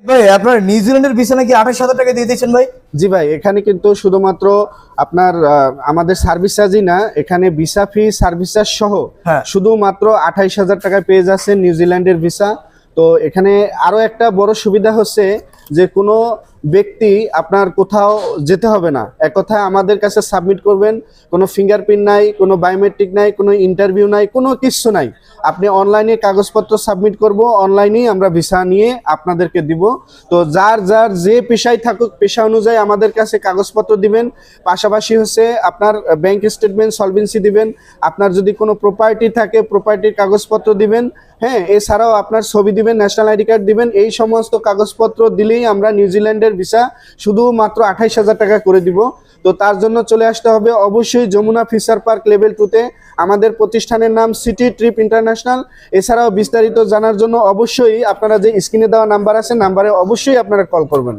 ভাই আপনার নিউজিল্যান্ডের ভিসা নাকি 28,000 টাকা দিয়ে দিয়েছেন ভাই? জি ভাই, এখানে কিন্তু শুধুমাত্র আপনার আমাদের সার্ভিস চার্জই না, এখানে ভিসা ফি সার্ভিস চার্জ সহ হ্যাঁ। শুধুমাত্র 28,000 টাকায় পেয়ে যাচ্ছে নিউজিল্যান্ডের ভিসা। তো এখানে আরো একটা বড় সুবিধা হচ্ছে যে কোনো ব্যক্তি আপনার কোথাও যেতে হবে না, এক কথায় আমাদের কাছে সাবমিট করবেন, কোনো ফিঙ্গারপ্রিন্ট নাই, কোনো বায়োমেট্রিক নাই, কোনো ইন্টারভিউ নাই, কোনো কিছু নাই। আপনি অনলাইনে কাগজপত্র সাবমিট করব, অনলাইনেই আমরা ভিসা নিয়ে আপনাদেরকে দিব। তো যার যার যে পেশায় থাকুক পেশা অনুযায়ী আমাদের কাছে কাগজপত্র দিবেন, পাশাপাশি হচ্ছে আপনার ব্যাংক স্টেটমেন্ট সলভেন্সি দিবেন, আপনার যদি কোনো প্রপার্টি থাকে প্রপার্টির কাগজপত্র দিবেন, হ্যাঁ, এছাড়াও আপনার ছবি দিবেন, ন্যাশনাল আইডি কার্ড দিবেন। এই সমস্ত কাগজপত্র দিলেই আমরা নিউজিল্যান্ডের ভিসা শুধুমাত্র 28,000 টাকা করে দিব। তো তার জন্য চলে আসতে হবে অবশ্যই যমুনা ফিশার পার্ক লেভেল 2-তে। আমাদের প্রতিষ্ঠানের নাম সিটি ট্রিপ ইন্টারন্যাশনাল। এছাড়াও বিস্তারিত জানার জন্য অবশ্যই আপনারা যে স্ক্রিনে দেওয়া নাম্বার আছে, নাম্বারে অবশ্যই আপনারা কল করবেন।